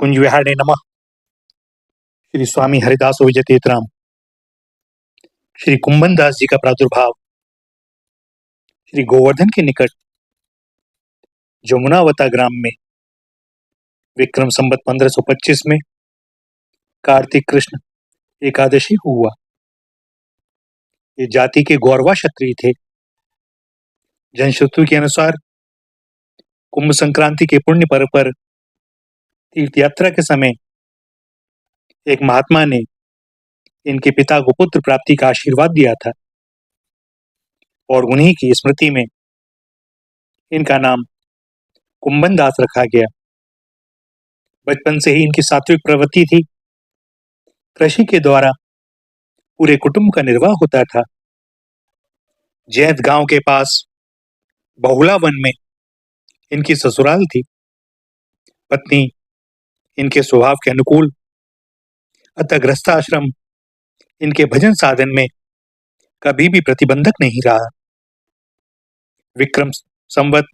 कुंज विहारे नमः। श्री स्वामी हरिदास विजयतीर्थराम। श्री कुंभन दास जी का प्रादुर्भाव श्री गोवर्धन के निकट जमुनावता ग्राम में विक्रम संवत 1525 में कार्तिक कृष्ण एकादशी को हुआ। ये जाति के गौरवा क्षत्रिय थे। जनश्रुति के अनुसार कुंभ संक्रांति के पुण्य पर्व पर तीर्थ यात्रा के समय एक महात्मा ने इनके पिता को पुत्र प्राप्ति का आशीर्वाद दिया था और उन्हीं की स्मृति में इनका नाम कुंभन दास रखा गया। बचपन से ही इनकी सात्विक प्रवृत्ति थी। कृषि के द्वारा पूरे कुटुंब का निर्वाह होता था। जैत गांव के पास बहुला वन में इनकी ससुराल थी। पत्नी इनके स्वभाव के अनुकूल, अतः गृहस्थाश्रम इनके भजन साधन में कभी भी प्रतिबंधक नहीं रहा। विक्रम संवत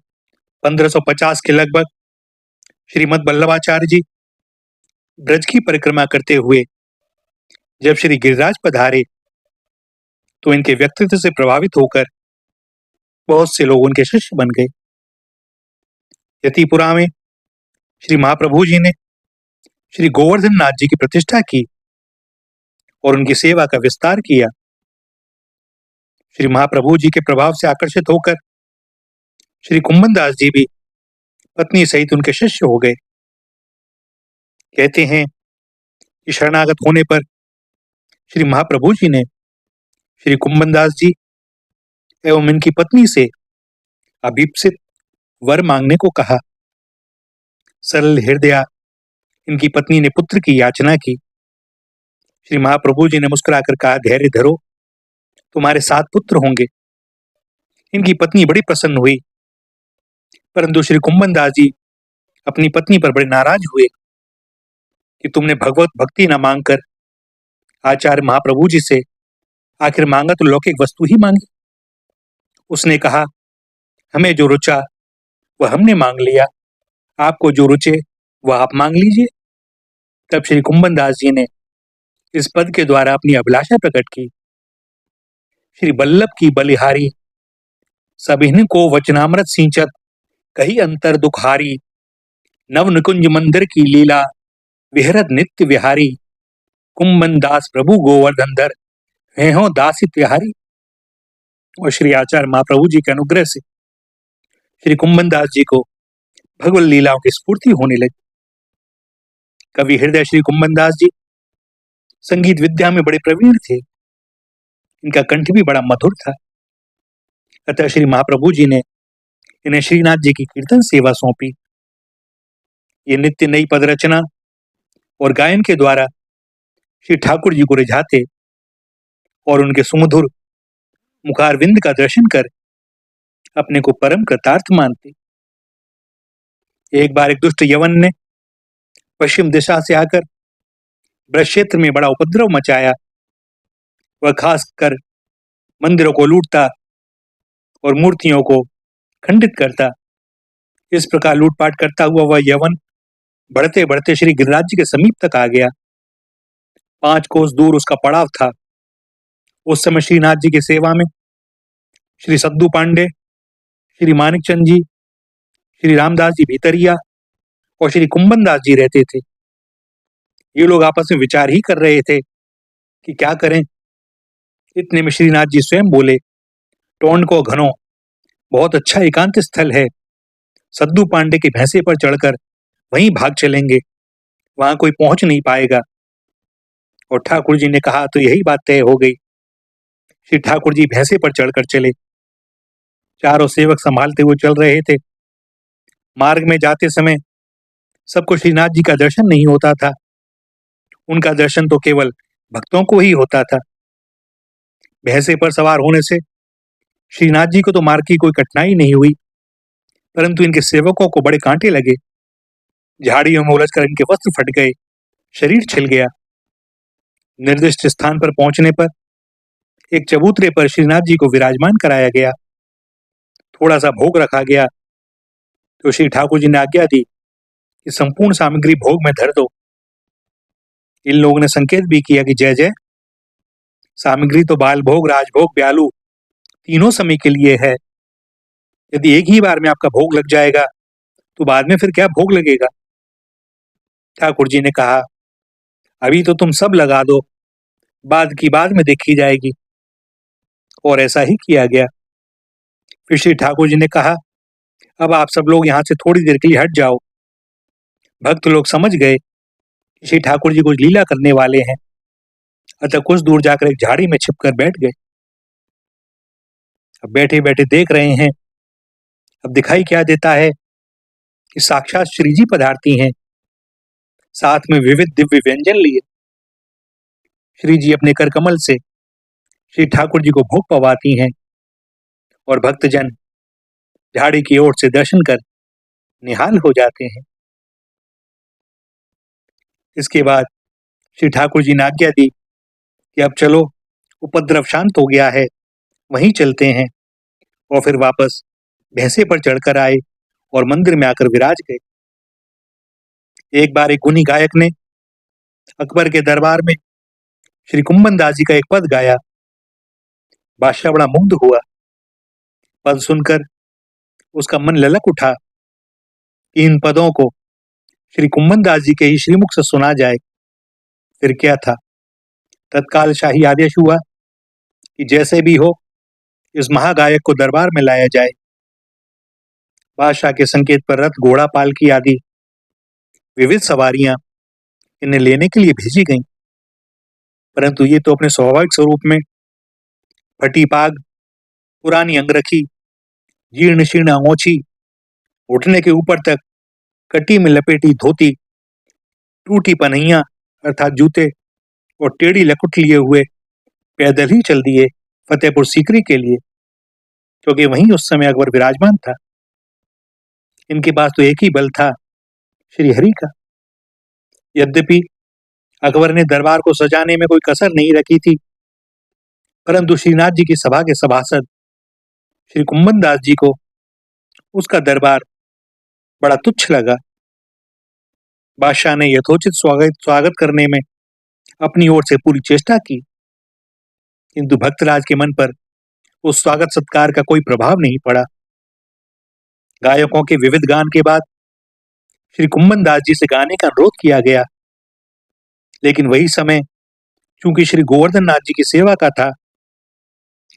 1550 के लगभग श्रीमद् वल्लभाचार्य जी ब्रज की परिक्रमा करते हुए जब श्री गिरिराज पधारे तो इनके व्यक्तित्व से प्रभावित होकर बहुत से लोग उनके शिष्य बन गए। यतिपुरा में श्री महाप्रभु जी ने श्री गोवर्धन नाथ जी की प्रतिष्ठा की और उनकी सेवा का विस्तार किया। श्री महाप्रभु जी के प्रभाव से आकर्षित होकर श्री कुंभन दास जी भी पत्नी सहित उनके शिष्य हो गए। कहते हैं कि शरणागत होने पर श्री महाप्रभु जी ने श्री कुंभन दास जी एवं इनकी पत्नी से अभीप्सित वर मांगने को कहा। सरल हृदया इनकी पत्नी ने पुत्र की याचना की। श्री महाप्रभु जी ने मुस्कुराकर कहा, धैर्य धरो, तुम्हारे 7 पुत्र होंगे। इनकी पत्नी बड़ी प्रसन्न हुई, परंतु श्री कुंभन दास जी अपनी पत्नी पर बड़े नाराज हुए कि तुमने भगवत भक्ति न मांगकर आचार्य महाप्रभु जी से आखिर मांगा तो लौकिक वस्तु ही मांगी। उसने कहा, हमें जो रुचा वह हमने मांग लिया, आपको जो रुचे वह आप मांग लीजिए। तब श्री कुंभन दास जी ने इस पद के द्वारा अपनी अभिलाषा प्रकट की। श्री वल्लभ की बलिहारी सभिन को वचनामृत सिंचत कही अंतर दुखारी नव निकुंज मंदिर की लीला विहरत नित्य विहारी कुंभन दास प्रभु गोवर्धन धर हो दासी तिहारी। और श्री आचार्य महाप्रभु जी के अनुग्रह से श्री कुंभन दास जी को भगवत लीलाओं की स्फूर्ति होने लगी। कवि हृदय श्री कुंभन दास जी संगीत विद्या में बड़े प्रवीण थे। इनका कंठ भी बड़ा मधुर था। अतः श्री महाप्रभु जी ने इन्हें श्रीनाथ जी की कीर्तन सेवा सौंपी। ये नित्य नई पद रचना और गायन के द्वारा श्री ठाकुर जी को रिझाते और उनके सुमधुर मुखारविंद का दर्शन कर अपने को परम कृतार्थ मानते। एक बार एक दुष्ट यवन ने पश्चिम दिशा से आकर ब्रज क्षेत्र में बड़ा उपद्रव मचाया। वह खासकर मंदिरों को लूटता और मूर्तियों को खंडित करता। इस प्रकार लूटपाट करता हुआ वह यवन बढ़ते बढ़ते श्री गिरिराज जी के समीप तक आ गया। 5 कोस दूर उसका पड़ाव था। उस समय श्रीनाथ जी की सेवा में श्री सद्दू पांडे, श्री मानिकचंद जी, श्री रामदास जी भीतरिया और श्री कुंभन दास जी रहते थे। ये लोग आपस में विचार ही कर रहे थे कि क्या करें। इतने में श्रीनाथ जी स्वयं बोले, टोंड को घनो बहुत अच्छा एकांत स्थल है। सद्दू पांडे के भैंसे पर चढ़कर वहीं भाग चलेंगे, वहां कोई पहुंच नहीं पाएगा। और ठाकुर जी ने कहा तो यही बात तय हो गई। श्री ठाकुर जी भैंसे पर चढ़कर चले। चारों सेवक संभालते हुए चल रहे थे। मार्ग में जाते समय सबको श्रीनाथ जी का दर्शन नहीं होता था। उनका दर्शन तो केवल भक्तों को ही होता था। भैंसे पर सवार होने से श्रीनाथ जी को तो मार्ग की कोई कठिनाई नहीं हुई, परंतु इनके सेवकों को बड़े कांटे लगे। झाड़ियों में उलझकर इनके वस्त्र फट गए, शरीर छिल गया। निर्दिष्ट स्थान पर पहुंचने पर एक चबूतरे पर श्रीनाथ जी को विराजमान कराया गया। थोड़ा सा भोग रखा गया तो श्री ठाकुर जी ने आज्ञा दी कि संपूर्ण सामग्री भोग में धर दो। इन लोगों ने संकेत भी किया कि जय जय, सामग्री तो बाल भोग, राजभोग, ब्यालू तीनों समय के लिए है। यदि एक ही बार में आपका भोग लग जाएगा तो बाद में फिर क्या भोग लगेगा। ठाकुर जी ने कहा, अभी तो तुम सब लगा दो, बाद की बाद में देखी जाएगी। और ऐसा ही किया गया। फिर श्री ठाकुर जी ने कहा, अब आप सब लोग यहाँ से थोड़ी देर के लिए हट जाओ। भक्त लोग समझ गए कि श्री ठाकुर जी कुछ लीला करने वाले हैं, अतः कुछ दूर जाकर एक झाड़ी में छिपकर बैठ गए। अब बैठे बैठे देख रहे हैं, अब दिखाई क्या देता है कि साक्षात श्री जी पधारती हैं, साथ में विविध दिव्य व्यंजन लिए। श्री जी अपने कर कमल से श्री ठाकुर जी को भोग पवाती हैं और भक्तजन झाड़ी की ओर से दर्शन कर निहाल हो जाते हैं। इसके बाद श्री ठाकुर जी ने आज्ञा दी कि अब चलो, उपद्रव शांत हो गया है, वहीं चलते हैं। और फिर वापस भैंसे पर चढ़कर आए और मंदिर में आकर विराज गए। एक बार एक गुनी गायक ने अकबर के दरबार में श्री कुंभन दास जी का एक पद गाया। बादशाह बड़ा मुग्ध हुआ। पद सुनकर उसका मन ललक उठा कि इन पदों को श्री कुंभन दास जी के ही श्रीमुख से सुना जाए। फिर क्या था, तत्काल शाही आदेश हुआ कि जैसे भी हो इस महागायक को दरबार में लाया जाए। बादशाह के संकेत पर रथ, घोड़ा, पालकी आदि विविध सवारियां इन्हें लेने के लिए भेजी गईं, परंतु ये तो अपने स्वाभाविक स्वरूप में फटी पाग, पुरानी अंगरखी, जीर्ण शीर्ण अंगोछी, घुटने के ऊपर तक कटी में लपेटी धोती, टूटी पनहिया अर्थात जूते और टेढ़ी लकुट लिए हुए पैदल ही चल दिए फतेहपुर सीकरी के लिए, क्योंकि वहीं उस समय अकबर विराजमान था। इनके पास तो एक ही बल था, श्री हरि का। यद्यपि अकबर ने दरबार को सजाने में कोई कसर नहीं रखी थी, परंतु श्रीनाथ जी की सभा के सभासद श्री कुंभन दास जी को उसका दरबार बड़ा तुच्छ लगा। बादशाह ने यथोचित स्वागत करने में अपनी ओर से पूरी चेष्टा की, किंतु भक्तराज के मन पर उस स्वागत सत्कार का कोई प्रभाव नहीं पड़ा। गायकों के विविध गान के बाद श्री कुंभन दास जी से गाने का अनुरोध किया गया, लेकिन वही समय चूंकि श्री गोवर्धन नाथ जी की सेवा का था,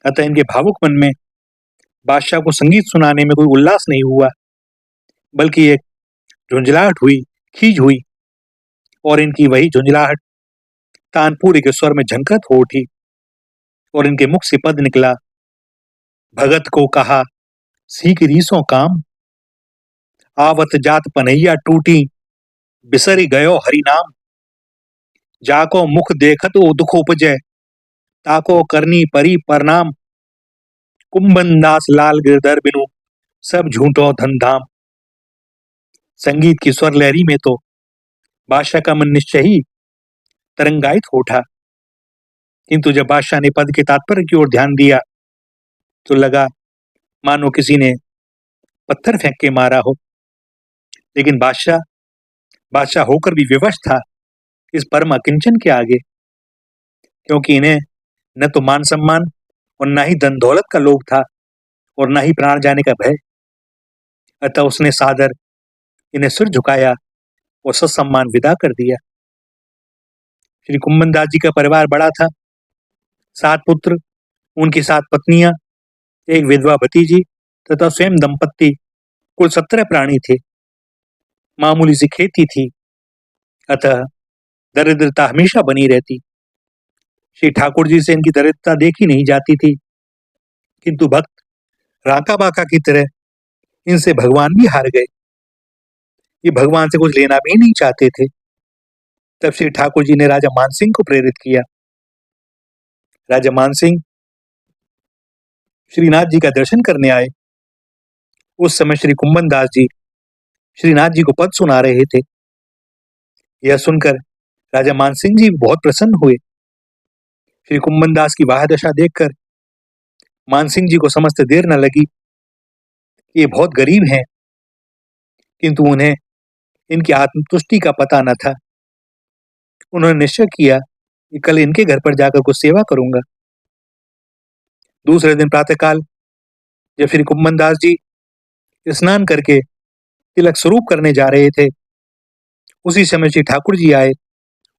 अतः इनके भावुक मन में बादशाह को संगीत सुनाने में कोई उल्लास नहीं हुआ, बल्कि एक झुंझलाहट हुई, खीज हुई। और इनकी वही झुंझलाहट तानपुरी के स्वर में झंकृत हो उठी और इनके मुख से पद निकला, भगत को कहा सीख रीसों काम, आवत जात पनैया टूटी, बिसरी गयो हरि नाम। जाको मुख देखत ओ दुख उपजय, ताको करनी परी प्रणाम। कुंभन दास लाल गिरधर बिनु, सब झूठो धनधाम। संगीत की स्वर लहरी में तो बादशाह का मन निश्चय ही तरंगायित हो उठा, किंतु जब बादशाह ने पद के तात्पर्य की ओर ध्यान दिया तो लगा मानो किसी ने पत्थर फेंक के मारा हो। लेकिन बादशाह होकर भी विवश था इस परम अकिंचन के आगे, क्योंकि इन्हें न तो मान सम्मान और न ही धन दौलत का लोभ था और न ही प्राण जाने का भय। अतः उसने सादर इन्हें सिर झुकाया और सत्सम्मान विदा कर दिया। श्री कुंभन दास जी का परिवार बड़ा था, 7 पुत्र, उनकी 7 पत्नियां, एक विधवा भतीजी तथा स्वयं दंपत्ति, कुल 17 प्राणी थे। मामूली सी खेती थी, अतः दरिद्रता हमेशा बनी रहती। श्री ठाकुर जी से इनकी दरिद्रता देखी नहीं जाती थी, किंतु भक्त राका बाका की तरह इनसे भगवान भी हार गए। ये भगवान से कुछ लेना भी नहीं चाहते थे। तब श्री ठाकुर जी ने राजा मानसिंह को प्रेरित किया। राजा मानसिंह श्रीनाथ जी का दर्शन करने आए। उस समय श्री कुंभन दास जी श्रीनाथ जी को पद सुना रहे थे। यह सुनकर राजा मानसिंह जी बहुत प्रसन्न हुए। श्री कुंभन दास की वाह दशा देखकर मानसिंह जी को समझते देर न लगी। ये बहुत गरीब हैं, किंतु उन्हें इनकी आत्मतुष्टि का पता न था। उन्होंने निश्चय किया कि कल इनके घर पर जाकर कुछ सेवा करूंगा। दूसरे दिन प्रातःकाल जब श्री कुंभन दास जी स्नान करके तिलक स्वरूप करने जा रहे थे, उसी समय श्री ठाकुर जी आए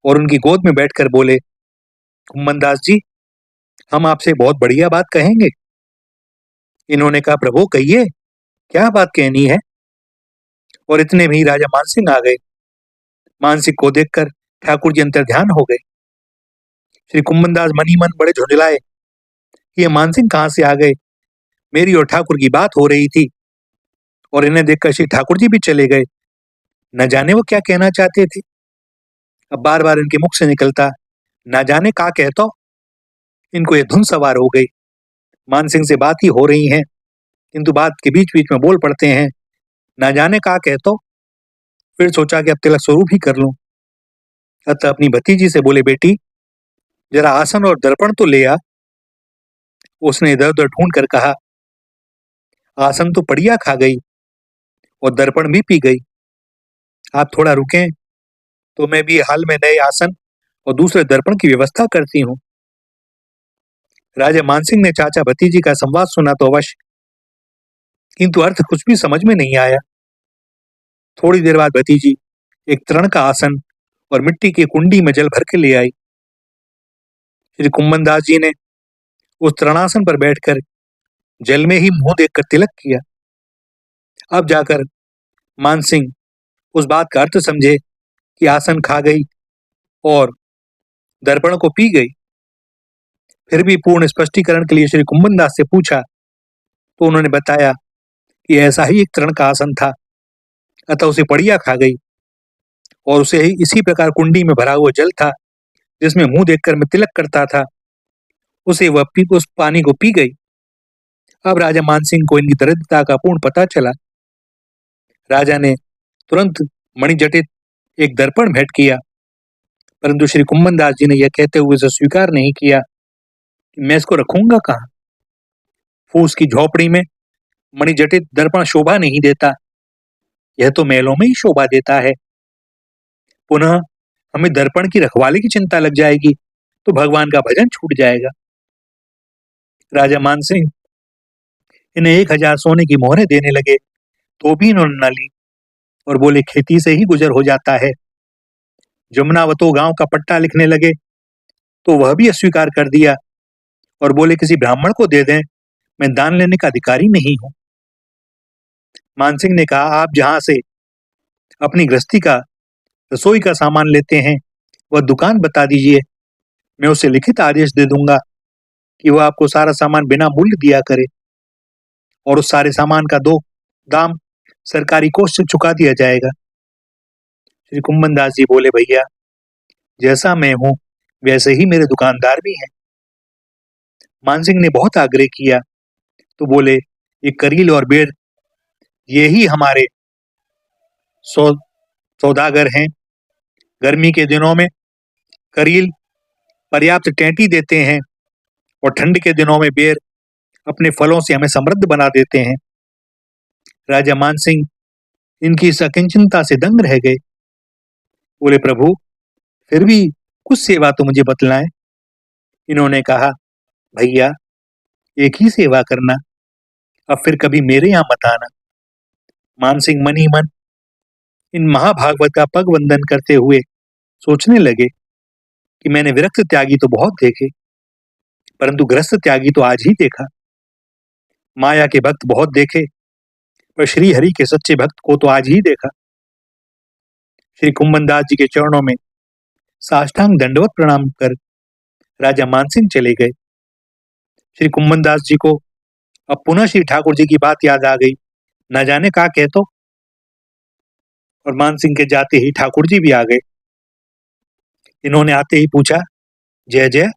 और उनकी गोद में बैठकर बोले, कुंभन दास जी, हम आपसे बहुत बढ़िया बात कहेंगे। इन्होंने कहा, प्रभु कहिए, क्या बात कहनी है। और इतने में ही राजा मानसिंह आ गए। मानसिंह को देखकर ठाकुर जी अंतर्ध्यान हो गए। श्री कुंभन दास मन ही मन बड़े झुंझलाए, ये मानसिंह कहाँ से आ गए। मेरी और ठाकुर की बात हो रही थी और इन्हें देखकर श्री ठाकुर जी भी चले गए। न जाने वो क्या कहना चाहते थे। अब बार बार इनके मुख से निकलता, न जाने का कहता। इनको ये धुन सवार हो गई। मानसिंह से बात ही हो रही है, किंतु बात के बीच बीच में बोल पड़ते हैं, न जाने का कहता। फिर सोचा कि अब तिलक स्वरूप ही कर लूं। अतः अपनी भतीजी से बोले, बेटी जरा आसन और दर्पण तो ले आ। उसने इधर उधर ढूंढ कर कहा, आसन तो पड़िया खा गई और दर्पण भी पी गई। आप थोड़ा रुकें तो मैं भी हाल में नए आसन और दूसरे दर्पण की व्यवस्था करती हूँ। राजा मानसिंह ने चाचा भतीजी का संवाद सुना तो अवश्य, किंतु अर्थ कुछ भी समझ में नहीं आया। थोड़ी देर बाद भतीजी एक तृण का आसन और मिट्टी की कुंडी में जल भर के ले आई। श्री कुंभन दास जी ने उस तृणासन पर बैठकर जल में ही मुंह देखकर तिलक किया। अब जाकर मानसिंह उस बात का अर्थ समझे कि आसन खा गई और दर्पण को पी गई। फिर भी पूर्ण स्पष्टीकरण के लिए श्री कुंभन दास से पूछा तो उन्होंने बताया कि ऐसा ही एक तृण का आसन था, अतः उसे पड़िया खा गई और उसे ही इसी प्रकार कुंडी में भरा हुआ जल था जिसमें मुंह देखकर मैं तिलक करता था, उसे वह उस पानी को पी गई। अब राजा मानसिंह को इनकी दरिद्रता का पूर्ण पता चला। राजा ने तुरंत मणिजटित एक दर्पण भेंट किया, परंतु श्री कुंभन दास जी ने यह कहते हुए इसे स्वीकार नहीं किया कि मैं इसको रखूंगा कहाँ। फूस की झोपड़ी में मणिजटित दर्पण शोभा नहीं देता, यह तो महलों में ही शोभा देता है। पुनः हमें दर्पण की रखवाली की चिंता लग जाएगी तो भगवान का भजन छूट जाएगा। राजा मानसिंह इन्हें 1000 सोने की मोहरें देने लगे तो भी इन्होंने न ली और बोले, खेती से ही गुजर हो जाता है। जमुनावतो गांव का पट्टा लिखने लगे तो वह भी अस्वीकार कर दिया और बोले, किसी ब्राह्मण को दे दें, मैं दान लेने का अधिकारी नहीं हूं। मानसिंह ने कहा, आप जहां से अपनी गृहस्थी का रसोई का सामान लेते हैं वह दुकान बता दीजिए, मैं उसे लिखित आदेश दे दूंगा कि वह आपको सारा सामान बिना मूल्य दिया करे और उस सारे सामान का 2 दाम सरकारी कोष से चुका दिया जाएगा। श्री कुंभन दास जी बोले, भैया जैसा मैं हूं वैसे ही मेरे दुकानदार भी हैं। मानसिंह ने बहुत आग्रह किया तो बोले, ये करील और बेर ये ही हमारे सौदागर हैं। गर्मी के दिनों में करील पर्याप्त टेंटी देते हैं और ठंड के दिनों में बेर अपने फलों से हमें समृद्ध बना देते हैं। राजा मानसिंह इनकी इस अकिंचनता से दंग रह गए। बोले, प्रभु फिर भी कुछ सेवा तो मुझे बतलाएं। इन्होंने कहा, भैया एक ही सेवा करना, अब फिर कभी मेरे यहाँ मत आना। मानसिंह मन ही मन इन महाभागवत का पग वंदन करते हुए सोचने लगे कि मैंने विरक्त त्यागी तो बहुत देखे, परंतु ग्रस्त त्यागी तो आज ही देखा। माया के भक्त बहुत देखे, पर श्री हरि के सच्चे भक्त को तो आज ही देखा। श्री कुंभन दास जी के चरणों में साष्टांग दंडवत प्रणाम कर राजा मानसिंह चले गए। श्री कुंभन दास जी को अब पुनः श्री ठाकुर जी की बात याद आ गई, न जाने का कहतो। और मानसिंह के जाते ही ठाकुर जी भी आ गए। इन्होंने आते ही पूछा, जय जय,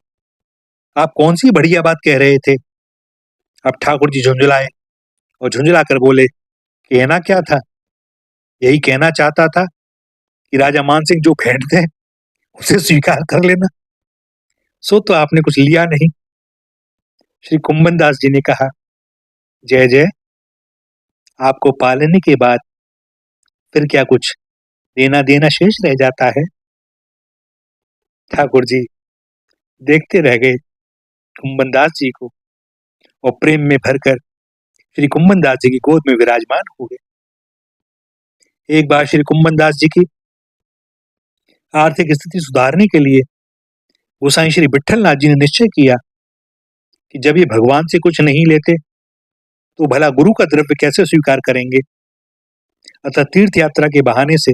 आप कौन सी बढ़िया बात कह रहे थे। अब ठाकुर जी झुंझलाए और झुंझला कर बोले, कहना क्या था, यही कहना चाहता था कि राजा मानसिंह जो भेंट थे उसे स्वीकार कर लेना। सो तो आपने कुछ लिया नहीं। श्री कुंभन दास जी ने कहा, जय जय, आपको पा लेने के बाद फिर क्या कुछ देना देना शेष रह जाता है। ठाकुर जी देखते रह गए कुंभनदास जी को और प्रेम में भरकर श्री कुंभनदास जी की गोद में विराजमान हो गए। एक बार श्री कुंभनदास जी की आर्थिक स्थिति सुधारने के लिए गोसाई श्री विट्ठलनाथ जी ने निश्चय किया कि जब ये भगवान से कुछ नहीं लेते तो भला गुरु का द्रव्य कैसे स्वीकार करेंगे। अतः तीर्थ यात्रा के बहाने से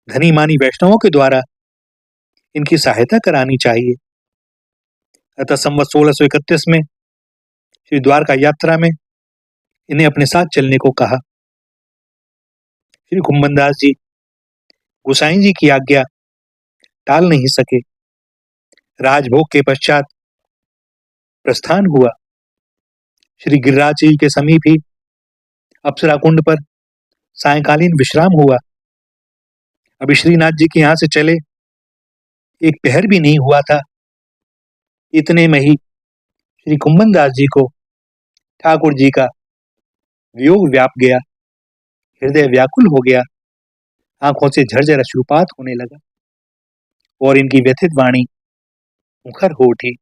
धनी मानी वैष्णवों के द्वारा इनकी सहायता करानी चाहिए। अतः संवत 1631 में श्री द्वारका यात्रा में इन्हें अपने साथ चलने को कहा। श्री कुंभनदास जी गोसाई जी की आज्ञा टाल नहीं सके। राजभोग के पश्चात प्रस्थान हुआ। श्री गिरिराज जी के समीप ही अप्सरा कुंड पर सायंकालीन विश्राम हुआ। अभी श्रीनाथ जी के यहां से चले एक पहर भी नहीं हुआ था। इतने में ही श्री कुंभनदास जी को ठाकुर जी का वियोग व्याप गया। हृदय व्याकुल हो गया, आंखों से झरझर अश्रुपात होने लगा और इनकी व्यथित वाणी मुखर हो उठी।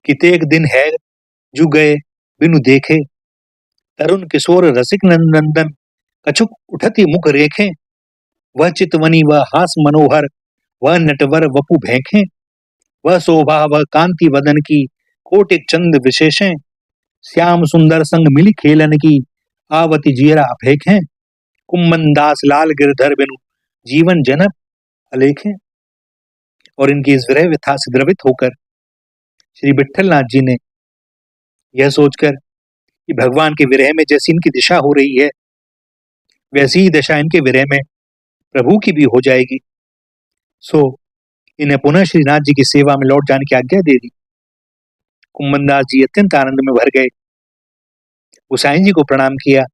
कितेक दिन है जु गए बिनु देखे, तरुण किशोर रसिक नंदन कछुक उठती मुख रेखे। वह चितवनी वह हास मनोहर, वह नटवर वपु भेंखे। वह शोभा वह कांति वदन की, कोटिक चंद विशेषें। श्याम सुंदर संग मिली खेलन की, आवती जीरा अफेखें। कुंभनदास लाल गिरधर बिनु जीवन जनप अलेखें। और इनकी इस विरह व्यथा से द्रवित होकर श्री विट्ठलनाथ जी ने यह सोचकर कि भगवान के विरह में जैसी इनकी दिशा हो रही है वैसी ही दशा इनके विरह में प्रभु की भी हो जाएगी, सो इन्हें पुनः श्रीनाथ जी की सेवा में लौट जाने की आज्ञा दे दी। कुंभनदास जी अत्यंत आनंद में भर गए, गोसाई जी को प्रणाम किया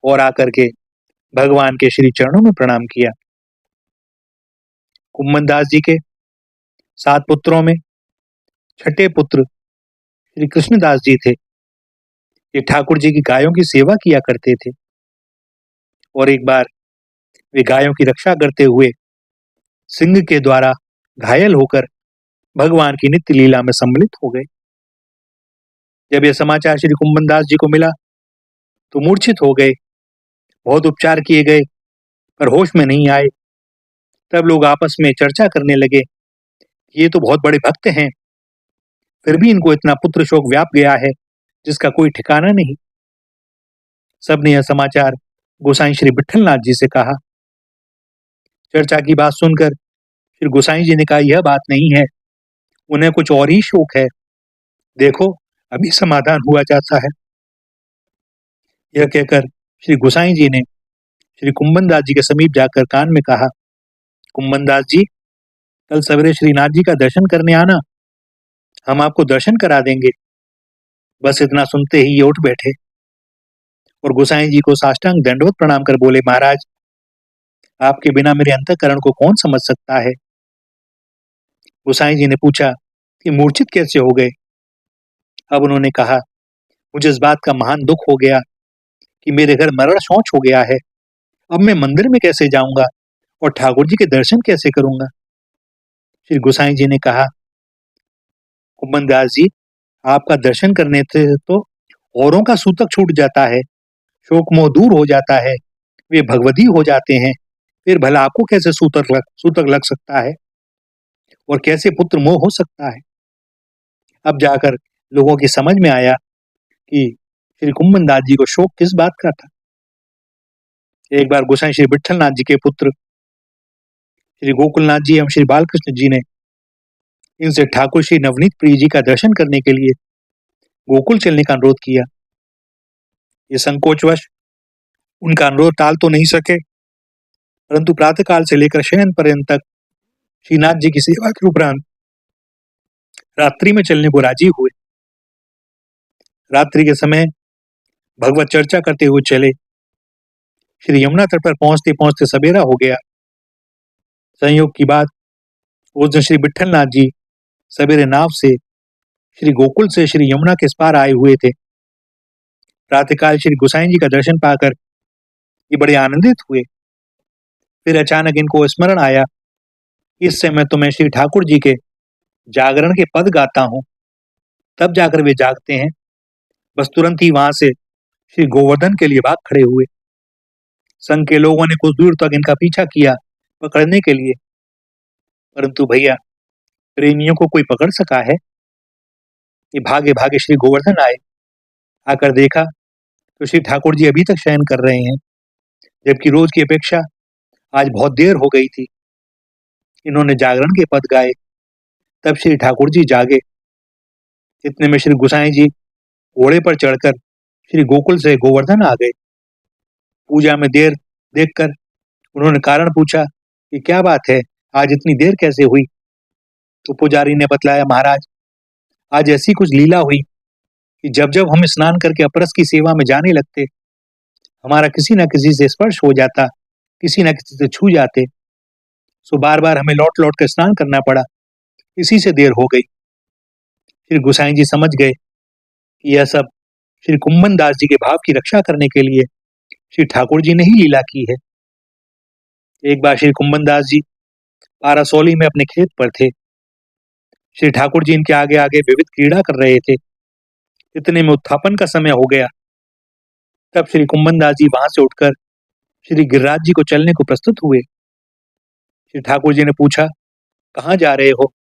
और आकर के भगवान के श्री चरणों में प्रणाम किया। कुंभनदास जी के 7 पुत्रों में छठे पुत्र श्री कृष्णदास जी थे। ये ठाकुर जी की गायों की सेवा किया करते थे और एक बार वे गायों की रक्षा करते हुए सिंह के द्वारा घायल होकर भगवान की नित्य लीला में सम्मिलित हो गए। जब यह समाचार श्री कुंभनदास जी को मिला तो मूर्छित हो गए। बहुत उपचार किए गए पर होश में नहीं आए। तब लोग आपस में चर्चा करने लगे, ये तो बहुत बड़े भक्त हैं, फिर भी इनको इतना पुत्र शोक व्याप गया है जिसका कोई ठिकाना नहीं। सबने यह समाचार गोसाई श्री विट्ठलनाथ जी से कहा। चर्चा की बात सुनकर फिर गोसाई जी ने कहा, यह बात नहीं है, उन्हें कुछ और ही शोक है, देखो अभी समाधान हुआ जाता है। यह कहकर श्री गोसाई जी ने श्री कुंभनदास जी के समीप जाकर कान में कहा, कुंभनदास जी कल सवेरे श्रीनाथ जी का दर्शन करने आना, हम आपको दर्शन करा देंगे। बस इतना सुनते ही ये उठ बैठे और गोसाई जी को साष्टांग दंडवत प्रणाम कर बोले, महाराज आपके बिना मेरे अंतःकरण को कौन समझ सकता है। गोसाई जी ने पूछा कि मूर्छित कैसे हो गए। अब उन्होंने कहा, मुझे इस बात का महान दुख हो गया कि मेरे घर मरण शौच हो गया है। अब मैं मंदिर में कैसे जाऊंगा और ठाकुर जी के दर्शन कैसे करूंगा। श्री गोसाई जी ने कहा, कुंभनदास जी आपका दर्शन करने से तो औरों का सूतक छूट जाता है, शोक मोह दूर हो जाता है, वे भगवदी हो जाते हैं, फिर भला आपको कैसे सूतक लग सकता है और कैसे पुत्र मोह हो सकता है। अब जाकर लोगों की समझ में आया कि श्री कुंभनदास जी को शोक किस बात का था। एक बार गोसाई श्री विट्ठलनाथ जी के पुत्र श्री गोकुलनाथ जी एवं श्री बालकृष्ण जी ने इनसे ठाकुर श्री नवनीत प्रिय जी का दर्शन करने के लिए गोकुल चलने का अनुरोध किया। ये संकोचवश उनका अनुरोध टाल तो नहीं सके, परंतु प्रातःकाल से लेकर शयन पर्यंत तक श्रीनाथ जी की सेवा के उपरांत रात्रि में चलने को राजी हुए। रात्रि के समय भगवत चर्चा करते हुए चले। श्री यमुना तट पर पहुंचते पहुंचते सवेरा हो गया। संयोग की बात, उस दिन श्री विट्ठलनाथ जी सवेरे नाव से श्री गोकुल से श्री यमुना के इस पार आए हुए थे। प्रातःकाल श्री गोसाई जी का दर्शन पाकर ये बड़े आनंदित हुए फिर अचानक इनको स्मरण आया, इस समय तो मैं श्री ठाकुर जी के जागरण के पद गाता हूँ। तब जाकर वे जागते हैं। बस तुरंत ही वहां से श्री गोवर्धन के लिए भाग खड़े हुए। संघ के लोगों ने कुछ दूर तक इनका पीछा किया पकड़ने के लिए, परंतु भैया प्रेमियों को कोई पकड़ सका है? ये भागे भागे श्री गोवर्धन आए। आकर देखा तो श्री ठाकुर जी अभी तक शयन कर रहे हैं, जबकि रोज की अपेक्षा आज बहुत देर हो गई थी। इन्होंने जागरण के पद गाए, तब श्री ठाकुर जी जागे। इतने में श्री गुसाई जी घोड़े पर चढ़कर श्री गोकुल से गोवर्धन आ गए। पूजा में देर देखकर उन्होंने कारण पूछा कि क्या बात है, आज इतनी देर कैसे हुई? तो पुजारी ने बतलाया, महाराज आज ऐसी कुछ लीला हुई कि जब जब हम स्नान करके अपरस की सेवा में जाने लगते, हमारा किसी न किसी से स्पर्श हो जाता, किसी न किसी से छू जाते। सो बार बार हमें लौट लौट कर स्नान करना पड़ा, इसी से देर हो गई। श्री गुसाई जी समझ गए कि यह सब श्री कुम्भन दास जी के भाव की रक्षा करने के लिए श्री ठाकुर जी ने ही लीला की है। एक बार श्री कुम्भन दास जी पारासौली में अपने खेत पर थे। श्री ठाकुर जी इनके आगे आगे विविध क्रीड़ा कर रहे थे। इतने में उत्थापन का समय हो गया। तब श्री कुम्भन दास जी वहां से उठकर श्री गिरिराज जी को चलने को प्रस्तुत हुए। श्री ठाकुर जी ने पूछा, कहाँ जा रहे हो?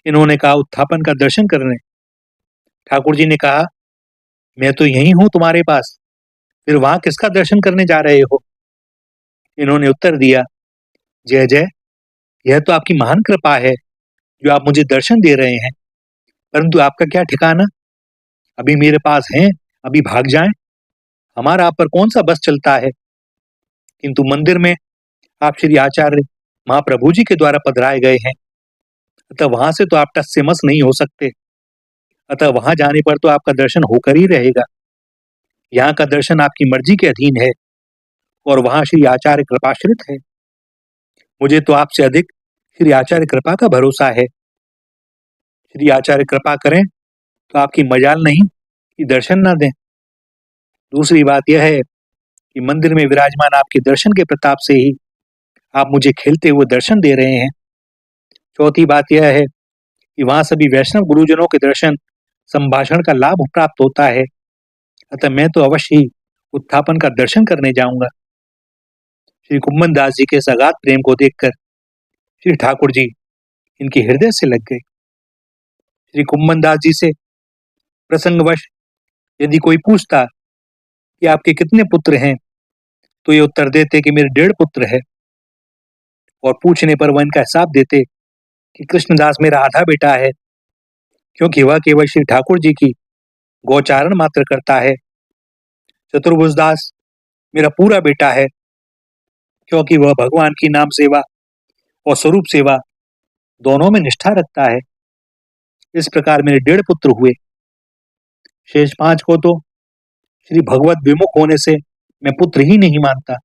इन्होंने कहा, उत्थापन का दर्शन करने। ठाकुर जी ने कहा, मैं तो यहीं हूं तुम्हारे पास, फिर वहां किसका दर्शन करने जा रहे हो? इन्होंने उत्तर दिया, जय जय, यह तो आपकी महान कृपा है जो आप मुझे दर्शन दे रहे हैं, परंतु आपका क्या ठिकाना? अभी मेरे पास हैं, अभी भाग जाएं। हमारा आप पर कौन सा बस चलता है? किंतु मंदिर में आप श्री आचार्य महाप्रभु जी के द्वारा पधराए गए हैं, अतः वहां से तो आप टस से मस नहीं हो सकते। अतः वहां जाने पर तो आपका दर्शन होकर ही रहेगा। यहाँ का दर्शन आपकी मर्जी के अधीन है और वहां श्री आचार्य कृपाश्रित है। मुझे तो आपसे अधिक श्री आचार्य कृपा का भरोसा है। श्री आचार्य कृपा करें तो आपकी मजाल नहीं कि दर्शन ना दें। दूसरी बात यह है कि मंदिर में विराजमान आपके दर्शन के प्रताप से ही आप मुझे खेलते हुए दर्शन दे रहे हैं। चौथी बात यह है कि वहां सभी वैष्णव गुरुजनों के दर्शन संभाषण का लाभ प्राप्त होता है, अतः मैं तो अवश्य ही उत्थापन का दर्शन करने जाऊंगा। श्री कुम्भन दास जी के इस अगाध प्रेम को देखकर श्री ठाकुर जी इनके हृदय से लग गए। श्री कुम्भन दास जी से प्रसंगवश यदि कोई पूछता कि आपके कितने पुत्र हैं, तो ये उत्तर देते कि मेरे 1.5 पुत्र है, और पूछने पर वह इनका हिसाब देते कि कृष्णदास मेरा आधा बेटा है, क्योंकि वह केवल श्री ठाकुर जी की गौचारण मात्र करता है। चतुर्भुज दास मेरा पूरा बेटा है, क्योंकि वह भगवान की नाम सेवा और स्वरूप सेवा दोनों में निष्ठा रखता है। इस प्रकार मेरे 1.5 पुत्र हुए। शेष 5 को तो श्री भगवत विमुख होने से मैं पुत्र ही नहीं मानता।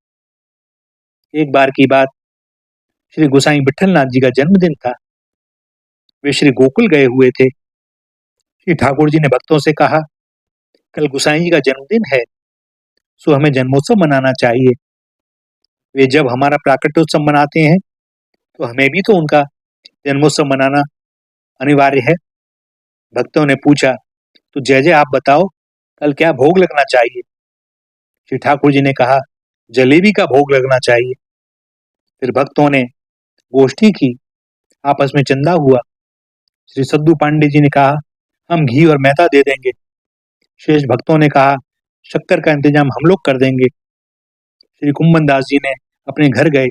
एक बार की बात, श्री गोसाई विठलनाथ जी का जन्मदिन था। वे श्री गोकुल गए हुए थे। श्री ठाकुर जी ने भक्तों से कहा, कल गोसाई जी का जन्मदिन है, सो हमें जन्मोत्सव मनाना चाहिए। वे जब हमारा प्राकट्योत्सव मनाते हैं तो हमें भी तो उनका जन्मोत्सव मनाना अनिवार्य है। भक्तों ने पूछा, तो जय जय, आप बताओ कल क्या भोग लगना चाहिए? श्री ठाकुर जी ने कहा, जलेबी का भोग लगना चाहिए। फिर भक्तों ने गोष्ठी की, आपस में चंदा हुआ। श्री सद्दू पांडे जी ने कहा, हम घी और मैदा दे देंगे। शेष भक्तों ने कहा, शक्कर का इंतजाम हम लोग कर देंगे। श्री कुम्भन दास जी ने अपने घर गए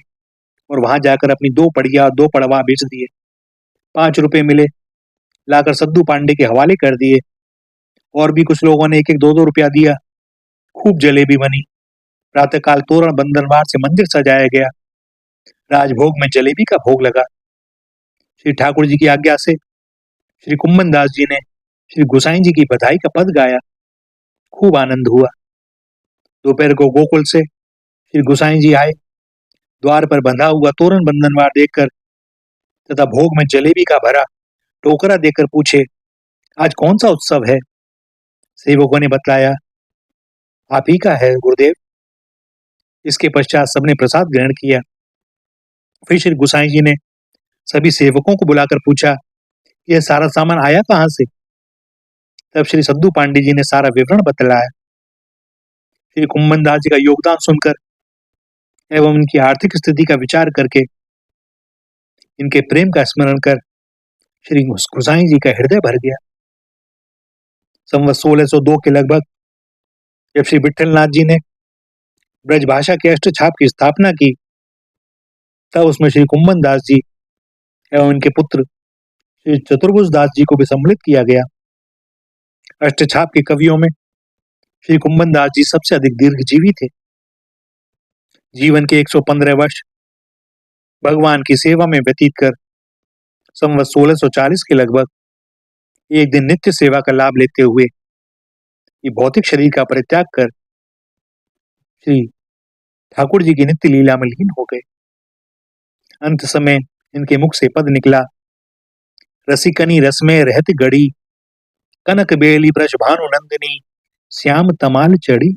और वहां जाकर अपनी 2 पड़िया और 2 पड़वा बेच दिए। 5 रुपए मिले, लाकर सद्दू पांडे के हवाले कर दिए। और भी कुछ लोगों ने 1-1 2-2 रुपया दिया। खूब जलेबी बनी। प्रातःकाल तोरण बंधनवार से मंदिर सजाया गया। राजभोग में जलेबी का भोग लगा। श्री ठाकुर जी की आज्ञा से श्री कुम्भन दास जी ने श्री गोसाई जी की बधाई का पद गाया। खूब आनंद हुआ। दोपहर को गोकुल से श्री गोसाई जी आए। द्वार पर बंधा हुआ तोरण बंधनवार देखकर तथा भोग में जलेबी का भरा टोकरा देकर पूछे, आज कौन सा उत्सव है? सेवकों ने बतलाया, आप ही का है गुरुदेव। इसके पश्चात सबने प्रसाद ग्रहण किया। फिर श्री गुसाई जी ने सभी सेवकों को बुलाकर पूछा, यह सारा सामान आया कहाँ से? तब श्री सद्दू पांडे जी ने सारा विवरण बतलाया। श्री कुंभन दास जी का योगदान सुनकर एवं इनकी आर्थिक स्थिति का विचार करके, इनके प्रेम का स्मरण कर श्री गुसाई जी का हृदय भर गया। संवत 1602 के लगभग जब श्री विठलनाथ जी ने ब्रज भाषा के अष्टछाप की स्थापना की, तब उसमें श्री कुंभन दास जी एवं इनके पुत्र श्री चतुर्भुज दास जी को भी सम्मिलित किया गया। अष्टछाप के कवियों में श्री कुंभन दास जी सबसे अधिक दीर्घजीवी थे। जीवन के 115 वर्ष भगवान की सेवा में व्यतीत कर संवत 1640 के लगभग एक दिन नित्य सेवा का लाभ लेते हुए ये भौतिक शरीर का परित्याग कर श्री ठाकुर जी की नित्य लीला में लीन हो गए। अंत समय इनके मुख से पद निकला, रसिकनी रस में रहती गड़ी, कनक बेली ब्रज भानु नंदिनी, श्याम तमाल चढ़ी,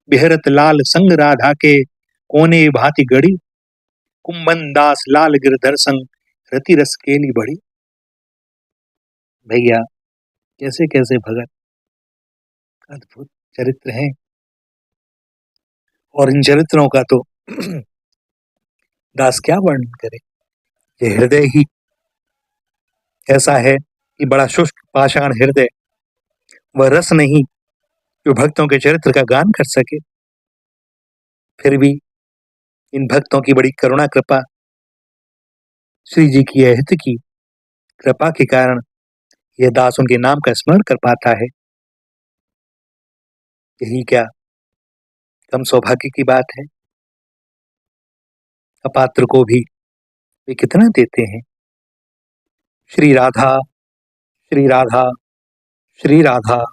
बेहरत लाल संग राधा के, कोने भांति गड़ी, कुंभन दास लाल गिरधर संग, रति रस केली बड़ी। भैया कैसे कैसे भगत अद्भुत चरित्र हैं, और इन चरित्रों का तो दास क्या वर्णन करे। ये हृदय ही ऐसा है कि बड़ा शुष्क पाषाण हृदय, वह रस नहीं जो भक्तों के चरित्र का गान कर सके। फिर भी इन भक्तों की बड़ी करुणा कृपा, श्री जी की अहित की कृपा के कारण यह दास उनके नाम का स्मरण कर पाता है। यही क्या कम सौभाग्य की बात है। अपात्र को भी वे कितना देते हैं। श्री राधा, श्री राधा, श्री राधा।